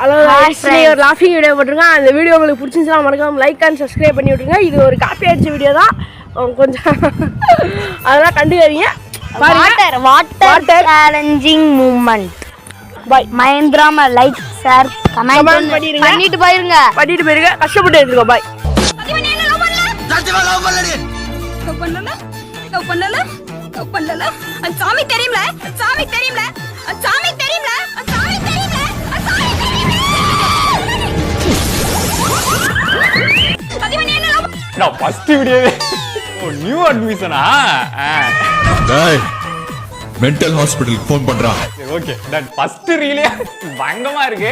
ஒரு லாஃபிங் வீடியோ போட்டிருக்கேன். அந்த வீடியோ உங்களுக்கு பிடிச்சிருந்துச்சுன்னா மறக்காம லைக் அண்ட் சப்ஸ்கிரைப் பண்ணி விட்டுருங்க. இது ஒரு காப்பி அடிச்ச வீடியோ தான், கொஞ்சம் அதெல்லாம் கண்டுக்காதீங்க. Water challenging moment. பாய். மஹேந்திராம லைக் ஷேர் கமெண்ட் பண்ணிட்டு போயிருங்க. கஷ்டப்பட்டு எடுத்துக்கோ. பாய். சாமி தெரியும்ல, சாமி தெரியும்ல, சாமி தெரியும்ல, சாமி தெரியும்ல, சாமி தெரியும்ல. பதிவனே என்ன லவ்? நான் ஃபர்ஸ்ட் வீடியோவே நியூ அட்மிஷனா? டேய் மென்டல் ஹாஸ்பிடலுக்கு ஃபோன் பண்றான். ஓகே தட் ஃபர்ஸ்ட் ரீலே பயங்கரமா இருக்கு.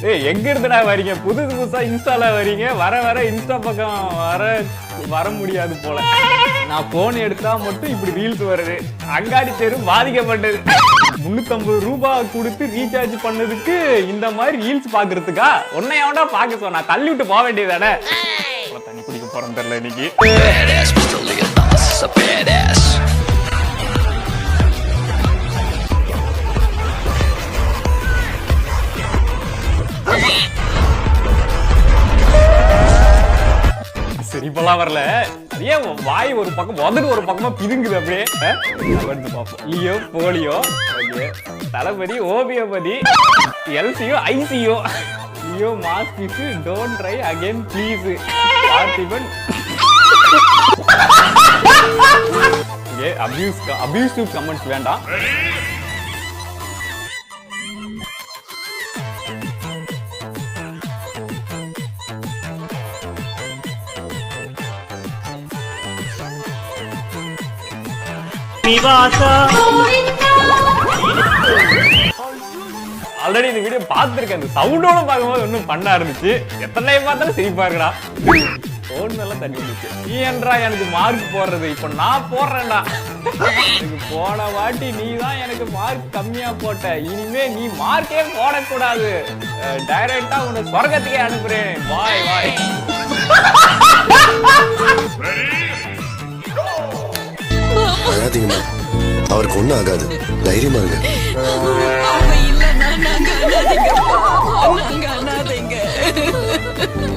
ஏய் எங்க இருந்துடா வரீங்க? புதுசா இன்ஸ்டால வரீங்க. வர இன்ஸ்டா பக்கம் வர முடியாது போல. நான் போன் எடுத்தா மட்டும் இப்படி ரீல்ஸ் வருது. அங்காடி தெரு பாதிக்கப்பட்டது. 350 ரூபாய் கொடுத்து ரீசார்ஜ் பண்ணதுக்கு இந்த மாதிரி ரீல்ஸ் பாக்குறதுக்கா? உன்னையோட பாக்க சொன்னா தள்ளி விட்டு போக வேண்டியதானே. தண்ணி குடிக்க போறோம் தெரியல இன்னைக்கு. சிரிப்பெல்லாம் வரல. ஏன் வாய் ஒரு பக்கம் உதடு ஒரு பக்கமா பிதுங்குது அப்படியே. வந்து பார்ப்போம். Leo polio, Thalapathy homeopathy, LCU ICU, Leo மாஸ்கிஸ் don't try again please, Parthiban abusive comments வேண்டாம். ஆல்ரெடி இந்த வீடியோ பார்த்திருக்கேன். அந்த சவுண்டோட பார்க்கும்போது இன்னும் பண்ணா இருந்துச்சு. எத்தனை பார்த்தாலும் சிரிப்பா இருக்கடா. போன் எல்லாம் தண்ணி வந்துச்சு. நீ என்றா எனக்கு மார்க் போடுறது? இப்ப நான் போடுறேன்டா. எனக்கு போன வாட்டி நீ தான் எனக்கு மார்க் கம்மியா போட்ட. இனிமே நீ மார்க்கே போடக்கூடாது. டைரக்டா உன்னை சொர்க்கத்துக்கே அனுப்புறேன். வாய் வாய். அழாதீங்கம்மா, அவருக்கு ஒண்ணும் ஆகாது, தைரியமா இருங்க.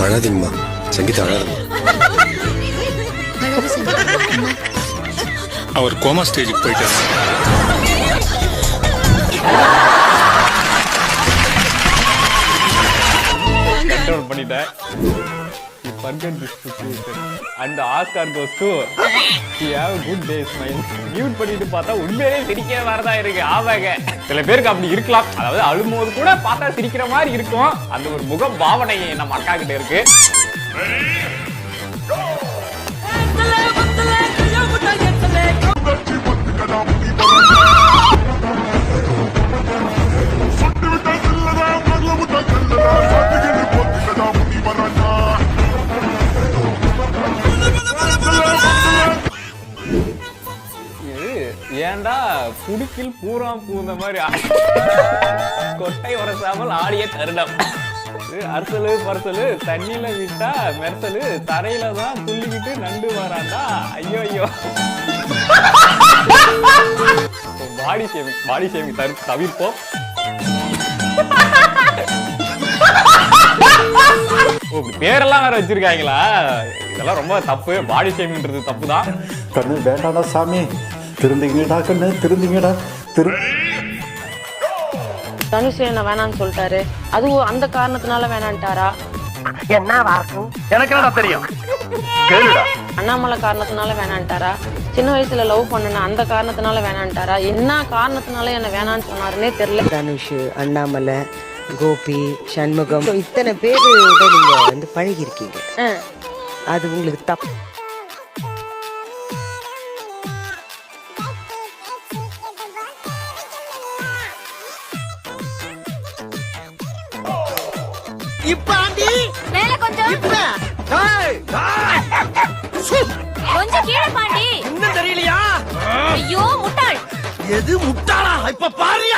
அழாதீங்கம்மா, சங்கீதா அழாதீங்க. அவர் கோமா ஸ்டேஜுக்கு போயிட்டார். கண்ட்ரோல் பண்ணிட்டேன். And Oscar goes to you have good day smile. Mute பண்ணிட்டு பார்த்தா உண்மையிலே சிரிக்கிற மாதிரி தான் இருக்கு. ஆமாங்க, சில பேருக்கு அப்படி இருக்கலாம். அதாவது அழும்போது கூட பார்த்தா சிரிக்கிற மாதிரி இருக்கும். அந்த ஒரு முக பாவனை நம்ம அக்கா கிட்ட இருக்கு. ஏண்டா குடிக்கில் பூரா பூந்த மாதிரி கொட்டை உரசாமல் ஆடிய தருணம். அரசலு பரசலு தண்ணியில விட்டா மெரசலு தரையில தான் துள்ளிக்கிட்டு நண்டு வராண்டா. ஐயோ ஐயோ. பாடி ஷேமிங் தவிர்ப்போம். பேரெல்லாம் வேற வச்சிருக்காங்களா? இதெல்லாம் ரொம்ப தப்பு. பாடி ஷேமிங்ன்றது தப்பு தான். கண்ணு வேண்டாடா சாமி, திருந்திங்கடா கண்ணு, திருந்திங்கடா. தனுஷ் என்ன வேணான்னு சொல்லிட்டாரு. அதுவும் அந்த காரணத்தினால வேணான்ட்டாரா? என்ன வார்க்கும் எனக்கு என்னடா தெரியும், கேளுடா. அண்ணாமலை காரணத்தினால வேணான்ட்டாரா? சின்ன வயசுல லவ் பண்ணன அந்த காரணத்தினால வேணான்ட்டாரா? என்ன காரணத்தினால என்ன வேணான்னு சொன்னாருன்னே தெரியல. தனுஷ், அண்ணாமலை, கோபி, சண்முகம், இத்தனை பேரு நீங்க வந்து பழகி இருக்கீங்க. அது உங்களுக்கு தப்பு. இப்பாண்டி மேல கொஞ்சம் கொஞ்சம் கீழே பாண்டி. இன்னும் தெரியலையா? ஐயோ முட்டாள். எது முட்டாளா? இப்ப பாரு.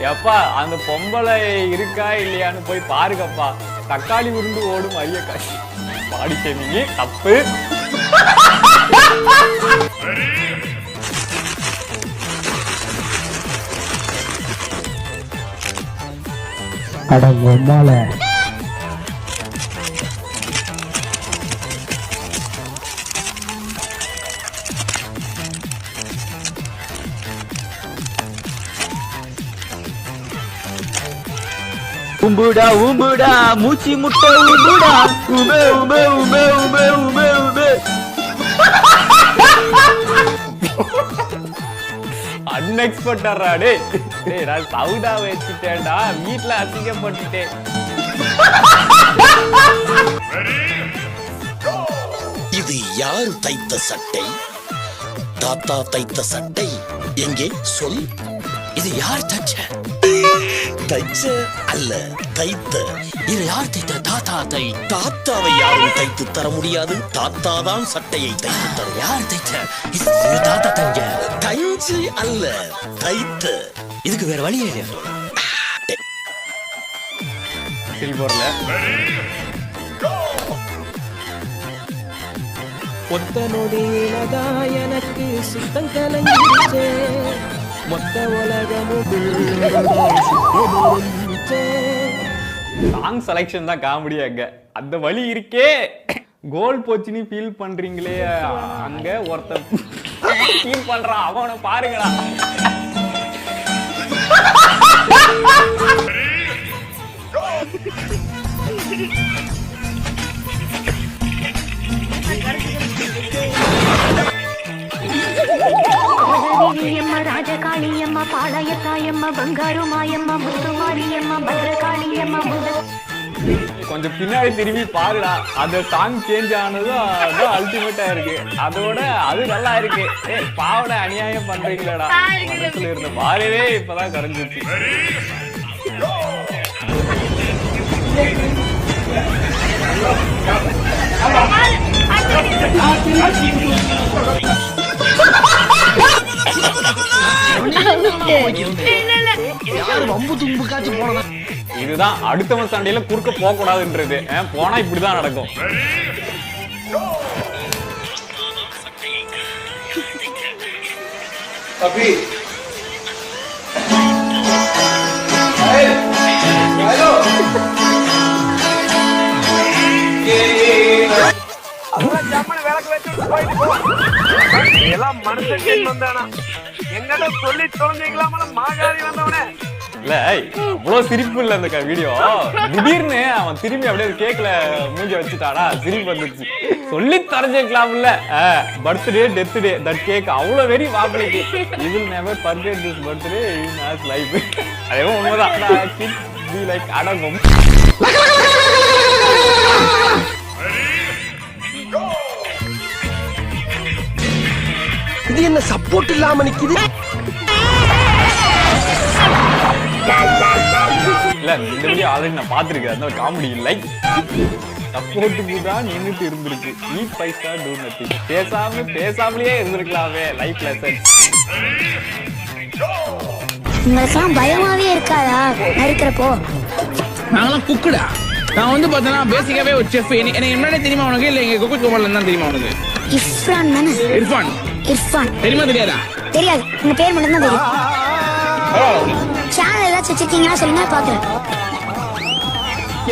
எப்பா அந்த பொம்பளை இருக்கா இல்லையான்னு போய் பாருங்கப்பா. தக்காளி உருண்டு ஓடும் அரிய காட்சி. பாடி ஷேமிங் தப்பு. உம்புடா உம்புடா மூச்சி முட்டை உம்புடா உபே உபே உபே உபே உபே உபே. அன்எக்ஸ்பெக்டடா டேய். டேய் நான் சவுடா வச்சிட்டேன்டா, வீட்ல அசிங்கப்பட்டுட்டேன். இது யார் தைத்த சட்டை? தாத்தா தைத்த சட்டை எங்கே சொல்? இது யார் தச்ச? தைச்ச அல்ல, தைத்த. இது யார் தைத்த? தாத்தா தை. தாத்தாவை யாரும் தைத்து தர முடியாது. தாத்தா தான் சட்டையை தைத்து தரும். யார் தைத்த? இது தாத்தா தஞ்ச. தஞ்சு அல்ல, தைத்த. இதுக்கு வேற வழியே இல்லையா? சரி போறல. ஒத்த நொடியிலதா எனக்கு சுத்தம் கலங்கிருச்சே, மொத்த உலகமும் சாங் செலக்ஷன் தான் காமெடியா அங்க. அந்த வழி இருக்கே. கோல் போச்சுன்னு ஃபீல் பண்றீங்களே, அங்க ஒருத்தன் ஃபீல் பண்றான். அவனை பாருங்களா. ராஜகாளியம்மா, பாளையத்தாயம்மா, பங்காரு மாயம்மா, முத்துமாரியம்மா, பத்ரகாளியம்மா. கொஞ்சம் பின்னாடி திரும்பி பாருடா. அந்த சாங் சேஞ்ச் ஆனதும் அதான் அல்டிமேட்டா இருக்கு. அதோட அது நல்லா இருக்கு. பாவட அநியாயம் பண்றீங்களடா. மனசுல இருந்த பாரவே இப்பதான் கரைஞ்சிச்சு. இதுதான் அடுத்தவன் சண்டையில குறுக்க போக கூடாதுன்றது. போனா இப்படிதான் நடக்கும். எல்லாம் மனுஷன் வந்தானா எங்கிட்ட சொல்லி தொலைஞ்சிக்கலாம மாகாணி வந்தவனே. இல்ல அவ்வளவு சிரிப்பு இல்ல அந்த வீடியோ. திடீர்னு அவன் திரும்பி அப்படியே கேக்ல மூஞ்சி வச்சுட்டானா, சிரிப்பு வந்துருச்சு. சொல்லி தரஞ்சிக்கலாம்ல. Birthday death day that cake அவ்வளவு வெரி வாப்பிளைக்கு. You will never forget this birthday in ours life. அதே உண்மைதான். கிட் பி லைக் அடங்கும். இது என்ன சப்போர்ட் இல்லாம நிக்குது? இல்ல இந்த வீடியோ ஆல்ரெடி நான் பாத்துருக்கேன். அந்த காமெடி லைக் சப்போர்ட்டுக்கு தான் நின்றுட்டு இருந்திருக்கு. ஈட் பைசா டூ நத்திங். பேசாமலேயே இருந்திருக்கலாமே. Life lesson. உங்களுக்கெல்லாம் பயமாவே இருக்காதா நறுக்கிறப்போ? நாங்களாம் குக்குடா. நான் வந்து பார்த்தேன்னா பேசிக்காவே ஒரு செஃப். எனக்கு முன்னாடி தெரியுமா உனக்கு? இல்ல எங்க குக்கு கோபால் தான் தெரியுமா உனக்கு? இர்ஃபான் தானே? இர்ஃபான். இர்ஃபான் தெரியுமா தெரியாதா? தெரியாது. உங்க பேர் மட்டும் தான் தெரியும். சேனல் ஏதாச்சும் வச்சிருக்கீங்கன்னா சொல்லுங்க பாக்குறேன்.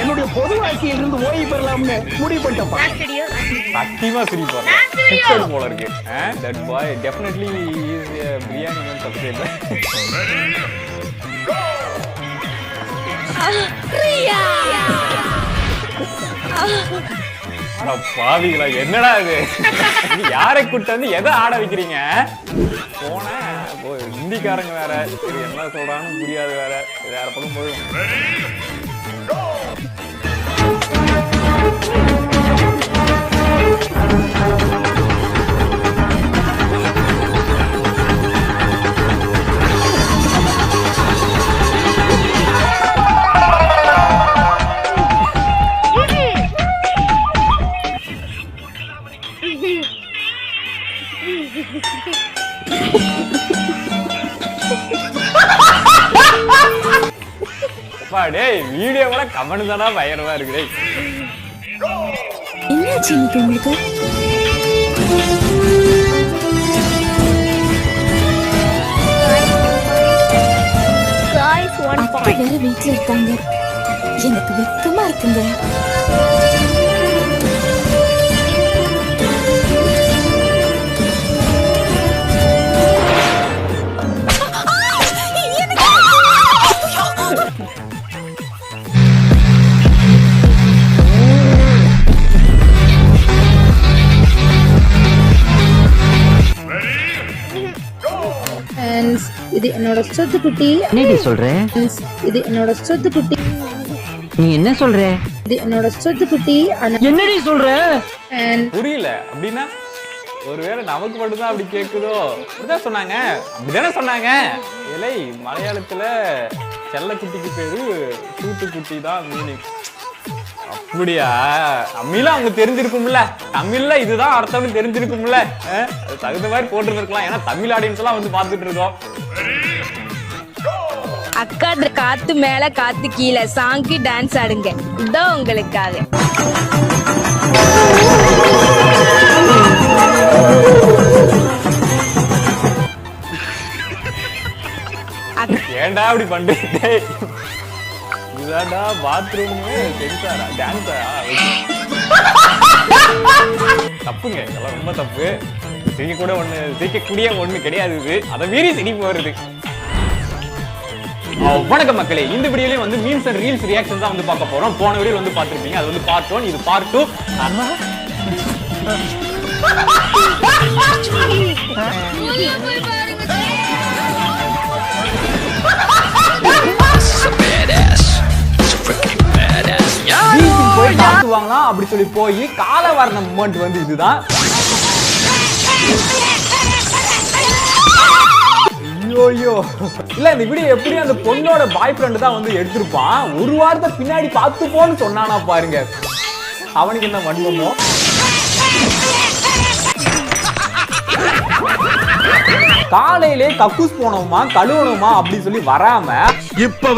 என்னுடைய பொது வாழ்க்கையில இருந்து ஓய்வு பெறலாம்னு முடிவு பண்ணிட்டேன். சத்தியமா சிரிப்பாரு போல இருக்கு. That boy definitely is a biryani man subscriber. பாவிகளா, என்னடா இது? யாரை கூட்டு வந்து எதை ஆட வைக்கிறீங்க? போன ஹிந்திக்காரங்க வேற, சரி என்ன சொல்றான்னு புரியாது வேற, வேற பக்கம் போயிடும். டேய் வீடியோவோட கமெண்ட் தானா பயங்கரமா இருக்கு. என்னாச்சு உங்களுக்கு? காய்ஸ் 1 பாயிண்ட் வேற வீட்ல இருக்காங்க. எனக்கு வெக்கமா இருக்குங்க. இது என்னோட சொத்து குட்டி. என்னடி சொல்ற? இது என்னோட சொத்து குட்டி. நீ என்ன சொல்ற? இது என்னோட சொத்து குட்டி. என்னடி சொல்ற? புரியல அப்படின்னா ஒருவேளை நமக்கு மட்டும் தான் அப்படி கேக்குதோ? அப்படிதான் சொன்னாங்க, அப்படிதானே சொன்னாங்க. இலை மலையாளத்துல செல்ல குட்டிக்கு பேரு சூட்டுக்குட்டி தான் மீனிங். அப்படியா? தமிழ்ல அவங்க தெரிஞ்சிருக்கும்ல, தமிழ்ல இதுதான் அர்த்தம்னு தெரிஞ்சிருக்கும்ல. அது தகுந்த மாதிரி போட்டுருக்கலாம். ஏன்னா தமிழ் ஆடியன்ஸ் எல்லாம் வந்து பார்த்துட்டு இருக்கோம். அக்கா காத்து மேல காத்து கீழே சாங்கி டான்ஸ் ஆடுங்க, இதான் உங்களுக்காக. ஏன்டா அப்படி பண்றீங்க? இதுதான்டா பாத்ரூம் சென்சாரா டான்ஸரா? தப்புங்க, இதெல்லாம் ரொம்ப தப்பு. சிரிக்கக்கூடிய ஒண்ணு கிடையாது இது. அதை மீறி சிரிப்பு வருது. வணக்கம் மக்களே, இந்த வீடியோலயும் வந்து மீம்ஸ் அண்ட் ரீல்ஸ் ரியாக்ஷன் தான் வந்து பார்க்க போறோம். போன வீடியோ வந்து பார்த்திருப்பீங்க, அது வந்து பார்ட் 1, இது பார்ட் 2. போய் பார்த்துவாங்களாம் அப்படி சொல்லி போய் கால வரண மூமெண்ட் வந்து இதுதான். ஐயோ இல்ல, இந்த வீடியோ எப்படி அந்த பொண்ணோட பாய் ஃப்ரெண்ட் தான் வந்து எடுத்திருப்பான். ஒரு வாரத்தை பின்னாடி பார்த்து போன்னு சொன்னானா பாருங்க. அவனுக்கு என்ன வன்மமோ. காலையிலே கக்கூஸ் போனோமா கழுவணுமா அப்படின்னு சொல்லி வராம இப்ப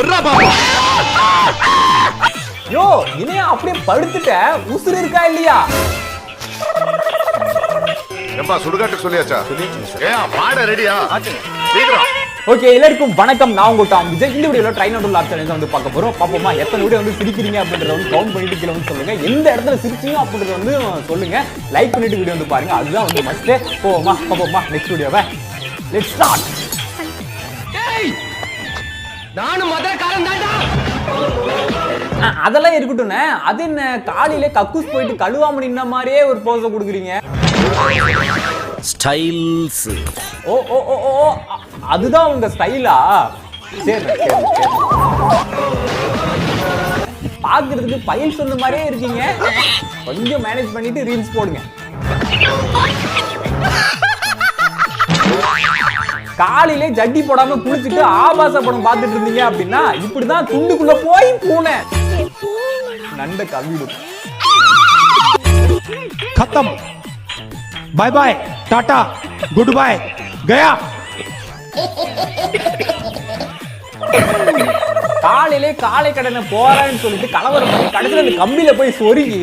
யோ இனியா அப்படியே படுத்துட்ட, உசுறு இருக்கா இல்லையா? ஏப்பா சுடுகாட்டு சொல்லியாச்சா? பாட ரெடியா? சீக்கிரம். ஓகே, எல்லாருக்கும் வணக்கம். நான் உங்க டாம் விஜய். இந்த வீடியோல ட்ரை நாட் லாப் சேலஞ்ச் வந்து பார்க்க போறோம். பாப்போமா எத்தனை வீடியோ வந்து சிரிக்கிறீங்க அப்படின்றத வந்து கவுண்ட் பண்ணிட்டு கீழ வந்து சொல்லுங்க. எந்த இடத்துல சிரிச்சீங்க அப்படின்றத வந்து சொல்லுங்க. லைக் பண்ணிட்டு வீடியோ வந்து பாருங்க, அதுதான் வந்து மஸ்ட். போவோமா பாப்போமா நெக்ஸ்ட் வீடியோவை லெட்ஸ் ஸ்டார்ட். நானும் மதக்காரன் தான்டா. அதெல்லாம் இருக்கட்டும்னே, அது என்ன காலையில கக்கூஸ் போயிட்டு கழுவாம நின்ன மாதிரியே ஒரு போஸ கொடுக்குறீங்க. ஸ்டைல்ஸ். ஓ ஓ ஓ ஓ, அதுதான் உங்க ஸ்டைலா? சரி சரி. பாக்குறதுக்கு பயில் சொன்ன மாதிரியே இருக்கீங்க. கொஞ்சம் மேனேஜ் பண்ணிட்டு ரீல்ஸ் போடுங்க. காலையிலே ஜட்டி போடாம குளிச்சுட்டு ஆபாச படம் பார்த்துட்டு இருந்தீங்க அப்படின்னா இப்படிதான் துண்டுக்குள்ள போய் பூனை நண்ட கவிடும். खत्म, bye bye, tata, good bye, गया. காலையிலே காலை கடனை போறேன்னு சொல்லிட்டு கலவரம் பண்ணி கடைசியில் அந்த கம்பியில போய் சொருகி